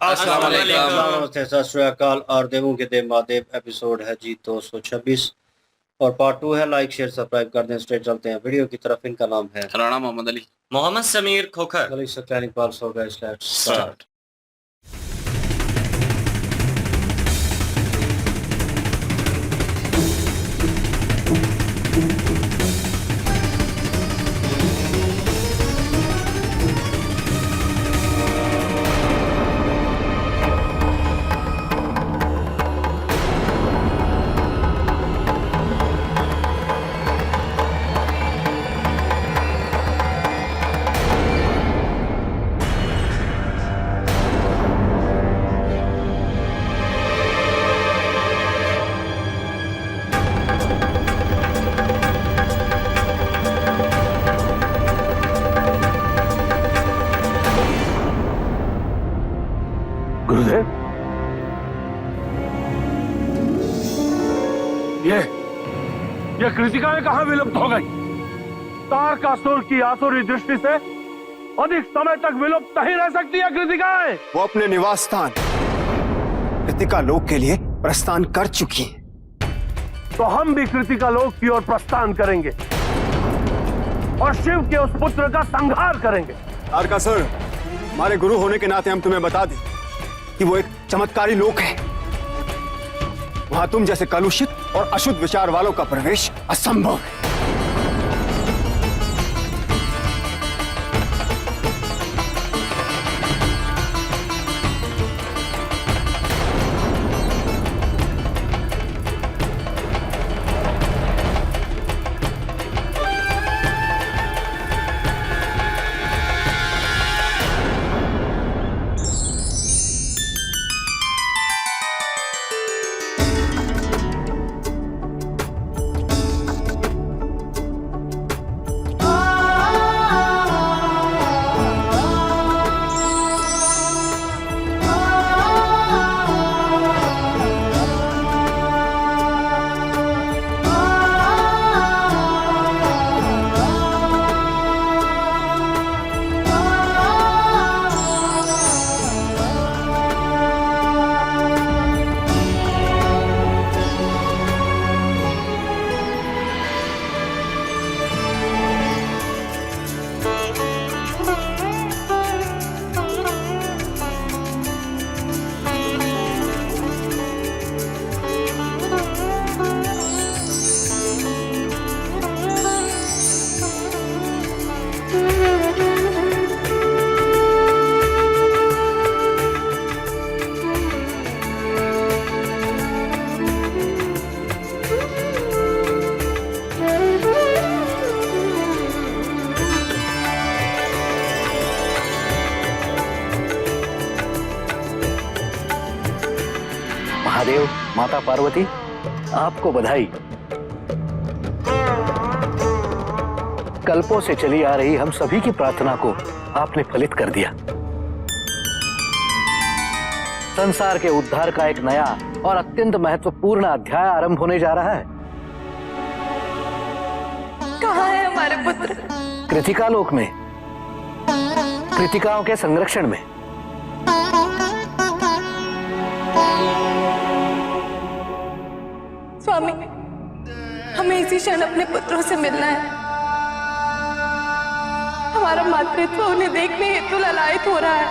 अस्सलाम वालेकुम। नमस्ते, सत श्री अकाल। और देवों के देव महादेव एपिसोड है जी 226 और पार्ट 2 है। लाइक शेयर सब्सक्राइब कर दें। स्ट्रेट चलते हैं वीडियो की तरफ। इनका नाम है राणा मोहम्मद अली, मोहम्मद समीर खोखर। अली सत्यानी पाल हो गए। स्टार्ट। गुरुदेव, ये कृतिकाएं कहाँ विलुप्त हो गई? तारकासुर की आसुरी दृष्टि से अधिक समय तक विलुप्त नहीं रह सकती है कृतिकाएं। वो अपने निवास स्थान कृतिका लोक के लिए प्रस्थान कर चुकी हैं। तो हम भी कृतिका लोक की ओर प्रस्थान करेंगे और शिव के उस पुत्र का संहार करेंगे। तारकासुर, हमारे गुरु होने के नाते हम तुम्हें बता दें कि वो एक चमत्कारी लोक है। वहां तुम जैसे कलुषित और अशुद्ध विचार वालों का प्रवेश असंभव है। महादेव, माता पार्वती, आपको बधाई। कल्पों से चली आ रही हम सभी की प्रार्थना को आपने फलित कर दिया। संसार के उद्धार का एक नया और अत्यंत महत्वपूर्ण अध्याय आरंभ होने जा रहा है। कहाँ है हमारे पुत्र? कृतिका लोक में, कृतिकाओं के संरक्षण में। स्वामी, हमें इसी क्षण अपने पुत्रों से मिलना है। हमारा मातृत्व उन्हें देखने हेतु ललायत हो रहा है।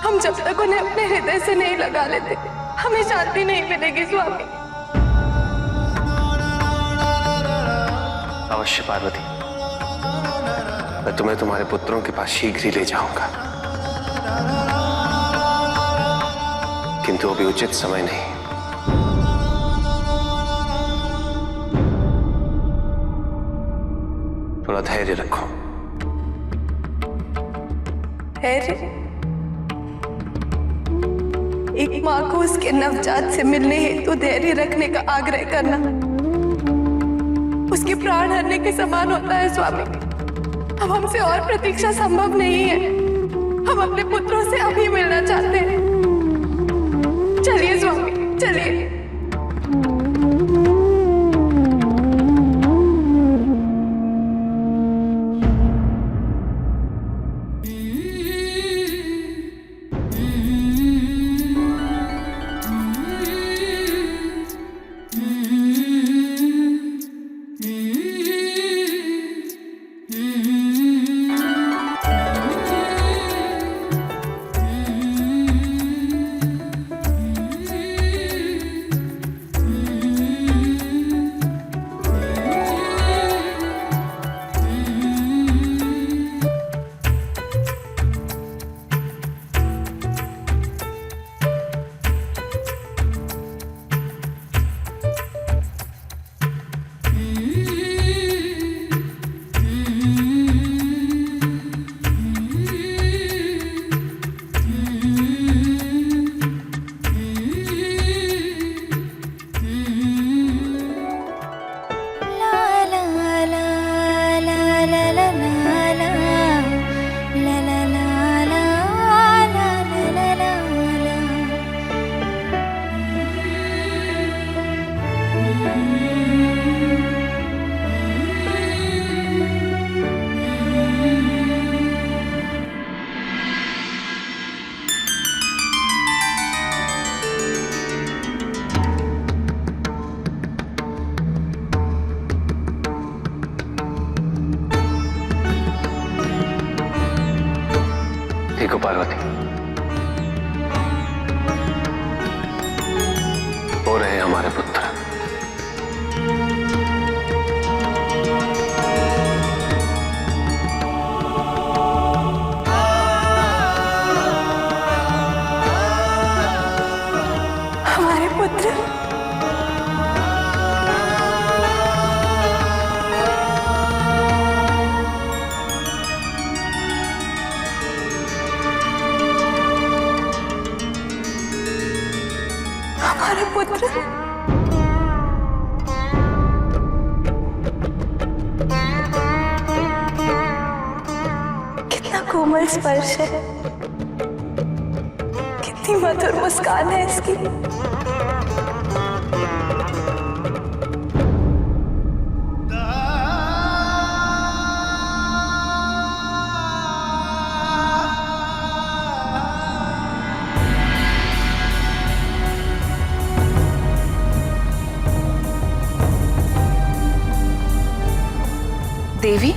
हम जब तक उन्हें अपने हृदय से नहीं लगा लेते, हमें शांति नहीं मिलेगी स्वामी। अवश्य पार्वती, मैं तुम्हें तुम्हारे पुत्रों के पास शीघ्र ही ले जाऊंगा, किंतु अभी उचित समय नहीं। थोड़ा धैर्य रखो। धैर्य? एक माँ को उसके नवजात से मिलने हेतु धैर्य रखने का आग्रह करना उसके प्राण हरने के समान होता है स्वामी। अब हमसे और प्रतीक्षा संभव नहीं है। हम अपने पुत्रों से अभी मिलना चाहते हैं। चलिए स्वामी, चलिए। देखो पार्वती, वो रहे हमारे पुत्र। हमारे पुत्र। हमारे पुत्र। कितना कोमल स्पर्श है, कितनी मधुर मुस्कान है इसकी। देवी,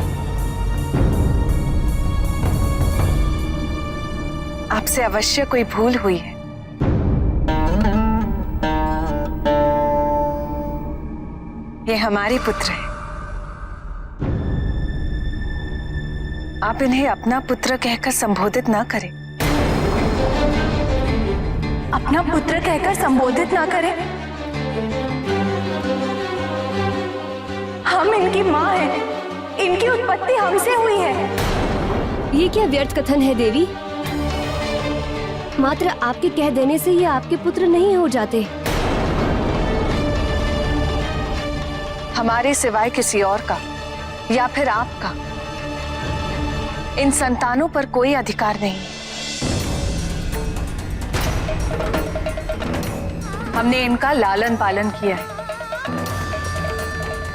आपसे अवश्य कोई भूल हुई है। ये हमारे पुत्र हैं। आप इन्हें अपना पुत्र कहकर संबोधित ना करें। अपना पुत्र कहकर संबोधित ना करें? हम इनकी माँ हैं। इनकी उत्पत्ति हमसे हुई है। ये क्या व्यर्थ कथन है देवी? मात्र आपके कह देने से ये आपके पुत्र नहीं हो जाते। हमारे सिवाय किसी और का या फिर आपका इन संतानों पर कोई अधिकार नहीं। हमने इनका लालन पालन किया है।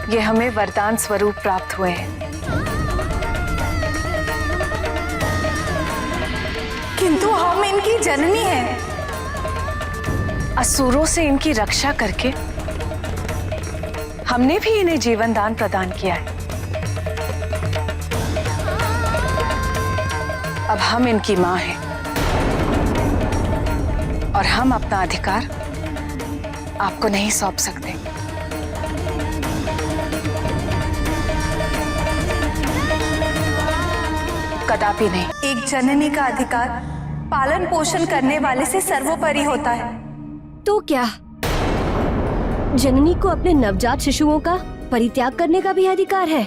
ये हमें वरदान स्वरूप प्राप्त हुए हैं। किंतु हम इनकी जननी हैं। असुरों से इनकी रक्षा करके हमने भी इन्हें जीवन दान प्रदान किया है। अब हम इनकी मां हैं और हम अपना अधिकार आपको नहीं सौंप सकते। कदापि नहीं। एक जननी का अधिकार पालन पोषण करने वाले से सर्वोपरि होता है। तो क्या जननी को अपने नवजात शिशुओं का परित्याग करने का भी अधिकार है?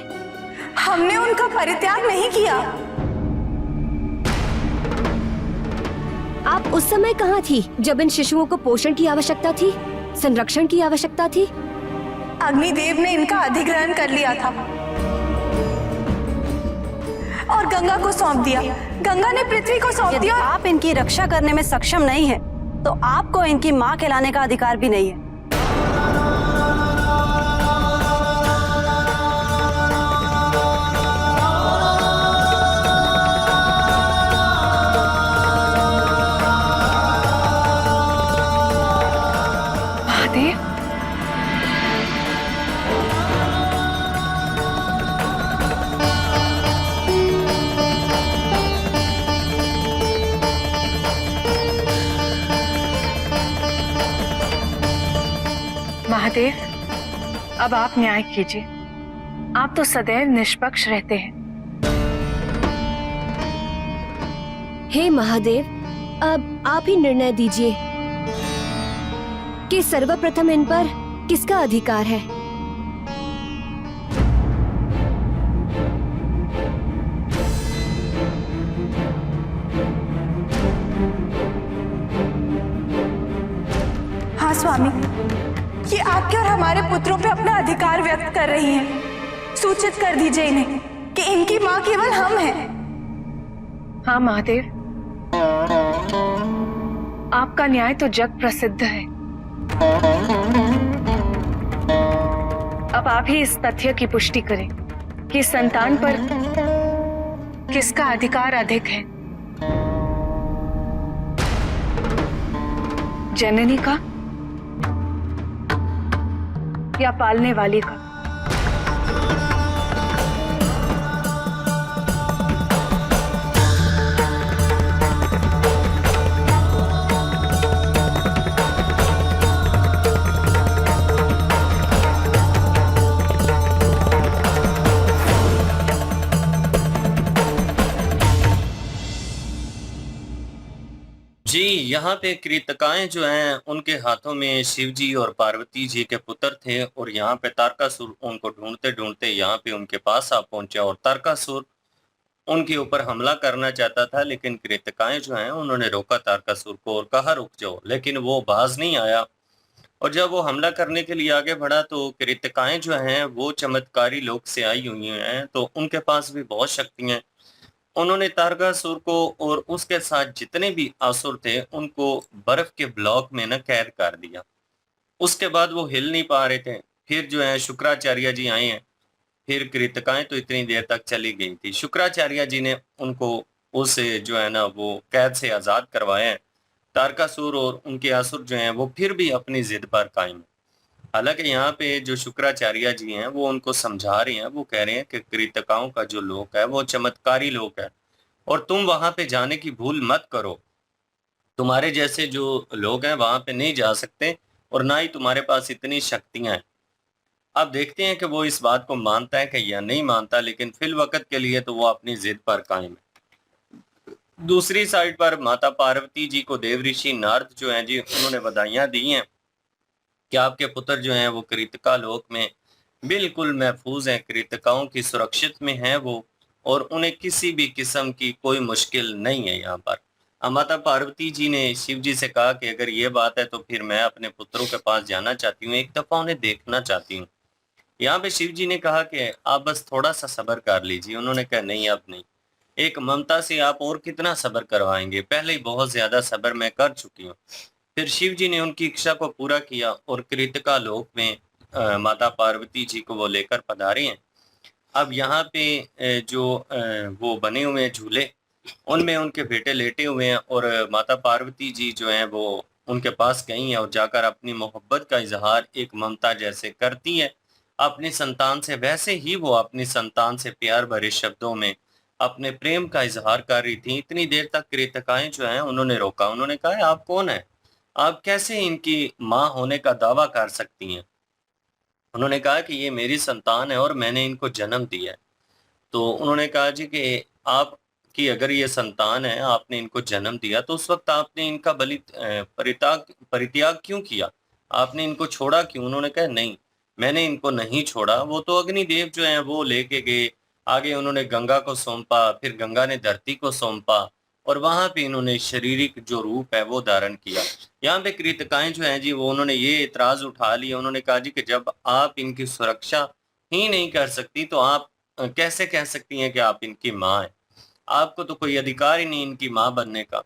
हमने उनका परित्याग नहीं किया। आप उस समय कहाँ थी जब इन शिशुओं को पोषण की आवश्यकता थी, संरक्षण की आवश्यकता थी? अग्निदेव ने इनका अधिग्रहण कर लिया था और गंगा को सौंप दिया। गंगा ने पृथ्वी को सौंप यदि दिया। आप इनकी रक्षा करने में सक्षम नहीं है तो आपको इनकी मां कहलाने का अधिकार भी नहीं है। महादेव, महादेव, अब आप न्याय कीजिए। आप तो सदैव निष्पक्ष रहते हैं। हे महादेव, अब आप ही निर्णय दीजिए कि सर्वप्रथम इन पर किसका अधिकार है। हाँ स्वामी, ये आपके और हमारे पुत्रों पे अपना अधिकार व्यक्त कर रही हैं। सूचित कर दीजिए इन्हें कि इनकी माँ केवल हम हैं। हाँ महादेव, आपका न्याय तो जग प्रसिद्ध है। अब आप ही इस तथ्य की पुष्टि करें कि संतान पर किसका अधिकार अधिक है, जननी का या पालने वाली का। यहाँ पे कृतकाएं जो हैं उनके हाथों में शिव जी और पार्वती जी के पुत्र थे, और यहाँ पे तारकासुर उनको ढूंढते ढूंढते यहाँ पे उनके पास आ पहुंचा, और तारकासुर उनके ऊपर हमला करना चाहता था, लेकिन कृतकाएं जो हैं उन्होंने रोका तारकासुर को और कहा रुक जाओ, लेकिन वो बाज नहीं आया। और जब वो हमला करने के लिए आगे बढ़ा तो कृतकाएं जो हैं वो चमत्कारी लोक से आई हुई हैं, तो उनके पास भी बहुत शक्तियां हैं। उन्होंने तारकासुर को और उसके साथ जितने भी असुर थे उनको बर्फ के ब्लॉक में न कैद कर दिया। उसके बाद वो हिल नहीं पा रहे थे। फिर जो है शुक्राचार्य जी आए हैं। फिर कृतकाएं तो इतनी देर तक चली गई थी, शुक्राचार्य जी ने उनको उस जो है ना वो कैद से आजाद करवाए हैं। तारकासुर और उनके असुर जो हैं वो फिर भी अपनी जिद पर कायम है। हालांकि यहाँ पे जो शुक्राचार्य जी हैं वो उनको समझा रहे हैं, वो कह रहे हैं कि कृतकाओं का जो लोक है वो चमत्कारी लोक है, और तुम वहां पे जाने की भूल मत करो। तुम्हारे जैसे जो लोग हैं वहां पे नहीं जा सकते, और ना ही तुम्हारे पास इतनी शक्तियां हैं। अब देखते हैं कि वो इस बात को मानता है कि या नहीं मानता, लेकिन फिल वक्त के लिए तो वो अपनी जिद पर कायम है। दूसरी साइड पर माता पार्वती जी को देव ऋषि नारद जो हैं जी उन्होंने बधाइयां दी हैं कि आपके पुत्र जो हैं वो कृतिका लोक में बिल्कुल महफूज हैं, कृतिकाओं की सुरक्षित में हैं वो, और उन्हें किसी भी किस्म की कोई मुश्किल नहीं है यहाँ पर। माता पार्वती जी ने शिव जी से कहा कि अगर ये बात है तो फिर मैं अपने पुत्रों के पास जाना चाहती हूँ, एक दफा उन्हें देखना चाहती हूँ। यहाँ पे शिव जी ने कहा कि आप बस थोड़ा सा सब्र कर लीजिए। उन्होंने कहा नहीं, अब नहीं, एक ममता से आप और कितना सब्र करवाएंगे, पहले ही बहुत ज्यादा सब्र मैं कर चुकी हूँ। फिर शिव जी ने उनकी इच्छा को पूरा किया और कृतिका लोक में माता पार्वती जी को वो लेकर पधारे हैं। अब यहाँ पे वो बने हुए हैं झूले, उनमें उनके बेटे लेटे हुए हैं, और माता पार्वती जी जो हैं वो उनके पास गई हैं और जाकर अपनी मोहब्बत का इजहार एक ममता जैसे करती है अपनी संतान से, वैसे ही वो अपनी संतान से प्यार भरे शब्दों में अपने प्रेम का इजहार कर रही थी। इतनी देर तक कृतकाएं जो हैं उन्होंने रोका। उन्होंने कहा आप कौन है, आप कैसे इनकी माँ होने का दावा कर सकती हैं। उन्होंने कहा कि ये मेरी संतान है और मैंने इनको जन्म दिया है। तो उन्होंने कहा जी कि आपकी अगर ये संतान है, आपने इनको जन्म दिया, तो उस वक्त आपने इनका परित्याग क्यों किया, आपने इनको छोड़ा क्यों। उन्होंने कहा नहीं, मैंने इनको नहीं छोड़ा, वो तो अग्निदेव जो हैं वो लेके गए। आगे उन्होंने गंगा को सौंपा, फिर गंगा ने धरती को सौंपा, और वहां पे इन्होंने शारीरिक जो रूप है वो धारण किया। यहाँ पे कृतकाएं जो हैं जी वो उन्होंने ये इतराज उठा लिया। उन्होंने कहा जी कि जब आप इनकी सुरक्षा ही नहीं कर सकती तो आप कैसे कह सकती हैं कि आप इनकी माँ हैं, आपको तो कोई अधिकार ही नहीं इनकी माँ बनने का।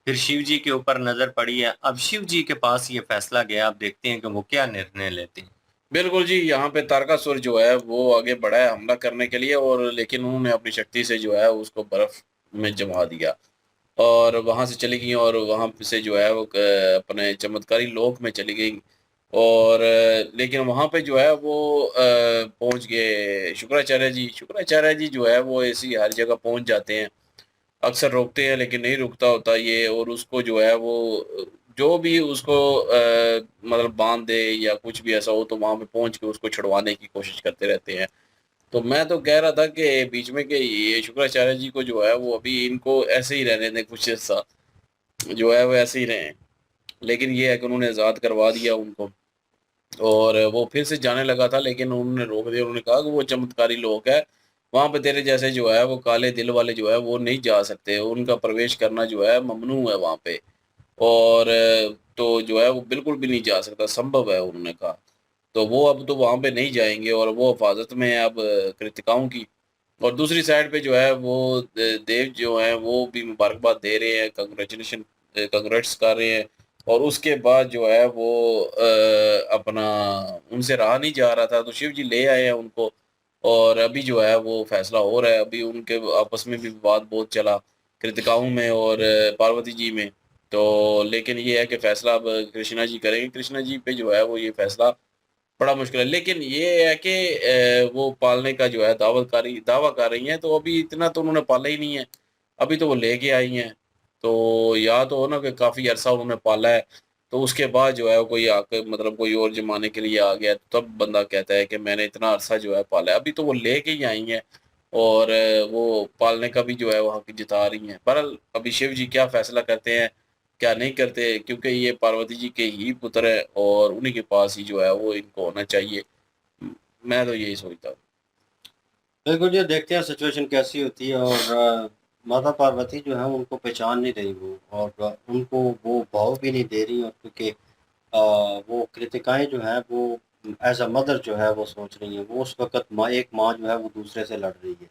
फिर शिव जी के ऊपर नजर पड़ी है। अब शिव जी के पास ये फैसला गया, आप देखते हैं कि वो क्या निर्णय लेते हैं। बिल्कुल जी, यहाँ पे तारकासुर जो है वो आगे बढ़ा है हमला करने के लिए, और लेकिन उन्होंने अपनी शक्ति से जो है उसको बर्फ में जमा दिया और वहां से चली गई, और वहां से जो है वो अपने चमत्कारी लोक में चली गई। और लेकिन वहां पे जो है वो पहुंच गए शुक्राचार्य जी जो है वो ऐसी हर जगह पहुंच जाते हैं, अक्सर रोकते हैं लेकिन नहीं रुकता होता ये, और उसको जो है वो जो भी उसको मतलब बांध दे या कुछ भी ऐसा हो तो वहां पे पहुंच के उसको छुड़वाने की कोशिश करते रहते हैं। तो मैं तो कह रहा था कि बीच में कि ये शुक्राचार्य जी को जो है वो अभी इनको ऐसे ही रहने दें, कुछ हिस्सा जो है वो ऐसे ही रहें, लेकिन ये है कि उन्होंने आज़ाद करवा दिया उनको, और वो फिर से जाने लगा था लेकिन उन्होंने रोक दिया। उन्होंने कहा कि वो चमत्कारी लोक है, वहाँ पे तेरे जैसे जो है वो काले दिल वाले जो है वो नहीं जा सकते, उनका प्रवेश करना जो है ममनू है वहाँ पे, और तो जो है वो बिल्कुल भी नहीं जा सकता, संभव है उन्होंने कहा। तो वो अब तो वहाँ पे नहीं जाएंगे और वो हिफाजत में है अब कृतिकाओं की। और दूसरी साइड पे जो है वो देव जो हैं वो भी मुबारकबाद दे रहे हैं, कंग्रेट्स कर रहे हैं, और उसके बाद जो है वो अपना उनसे रहा नहीं जा रहा था तो शिव जी ले आए हैं उनको, और अभी जो है वो फैसला हो रहा है। अभी उनके आपस में भी विवाद बहुत चला कृतिकाओं में और पार्वती जी में, तो लेकिन ये है कि फैसला अब कृष्णा जी करेंगे। कृष्णा जी पे जो है वो ये फैसला बड़ा मुश्किल है, लेकिन ये है कि वो पालने का जो है दावा कर रही हैं, तो अभी इतना तो उन्होंने पाला ही नहीं है, अभी तो वो लेके आई हैं। तो या तो हो ना कि काफ़ी अरसा उन्होंने पाला है, तो उसके बाद जो है कोई आकर मतलब कोई और जमाने के लिए आ गया तो तब बंदा कहता है कि मैंने इतना अरसा जो है पाला है। अभी तो वो लेके ही आई हैं और वो पालने का भी जो है वो हक जता रही हैं। बहरहाल अभी शिव जी क्या फैसला करते हैं क्या नहीं करते, क्योंकि ये पार्वती जी के ही पुत्र है और उन्हीं के पास ही जो है वो इनको होना चाहिए। मैं तो यही सोचता हूँ। बिल्कुल जी, देखते हैं सिचुएशन कैसी होती है। और माता पार्वती जो है उनको पहचान नहीं रही वो, और उनको वो भाव भी नहीं दे रही, और क्योंकि वो कृतिकाएं जो है वो एज अ मदर जो है वो सोच रही हैं। वो उस वक्त एक माँ जो है वो दूसरे से लड़ रही है।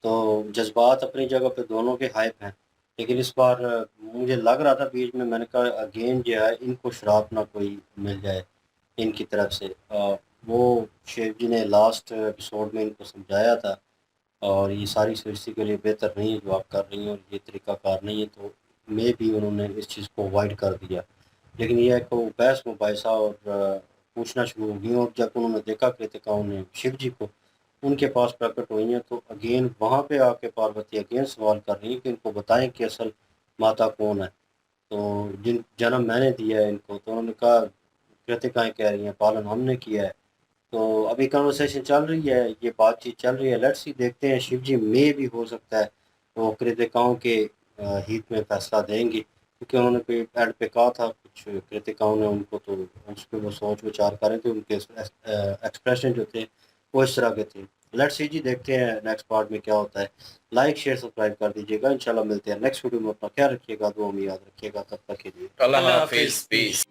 तो जज्बात अपनी जगह पे दोनों के हाइप हैं, लेकिन इस बार मुझे लग रहा था बीच में, मैंने कहा अगेन जो है इनको श्राप ना कोई मिल जाए इनकी तरफ से। वो शिव जी ने लास्ट एपिसोड में इनको समझाया था, और ये सारी सृष्टि के लिए बेहतर नहीं है जो आप कर रही हैं, और ये तरीक़ाकार नहीं है, तो मे भी उन्होंने इस चीज़ को अवॉइड कर दिया। लेकिन ये है कि वो बहस मुबाहिसा और पूछना शुरू हो गई, और जब उन्होंने देखा कृतिकाओं ने शिव जी को उनके पास प्रकट हुई हैं, तो अगेन वहाँ पे आके पार्वती अगेन सवाल कर रही है कि इनको बताएं कि असल माता कौन है, तो जिन जन्म मैंने दिया है इनको। तो उन्होंने कहा, कृतिकाएँ कह रही हैं पालन हमने किया है। तो अभी कन्वर्सेशन चल रही है, ये बातचीत चल रही है। लेट्स सी, देखते हैं। शिव जी में भी हो सकता है वो कृतिकाओं के हित में फैसला देंगे, क्योंकि उन्होंने कोई एड पे कहा था कुछ कृतिकाओं ने उनको, तो उस पर वो सोच विचार कर रहे थे। उनके एक्सप्रेशन जो थे वो इस तरह के थे। लेट्स सी जी, देखते हैं नेक्स्ट पार्ट में क्या होता है। लाइक शेयर सब्सक्राइब कर दीजिएगा। इंशाल्लाह मिलते हैं नेक्स्ट वीडियो में। अपना ख्याल रखिएगा, दुआ में याद रखिएगा। तब तक के लिए अल्लाह हाफिज, पीस।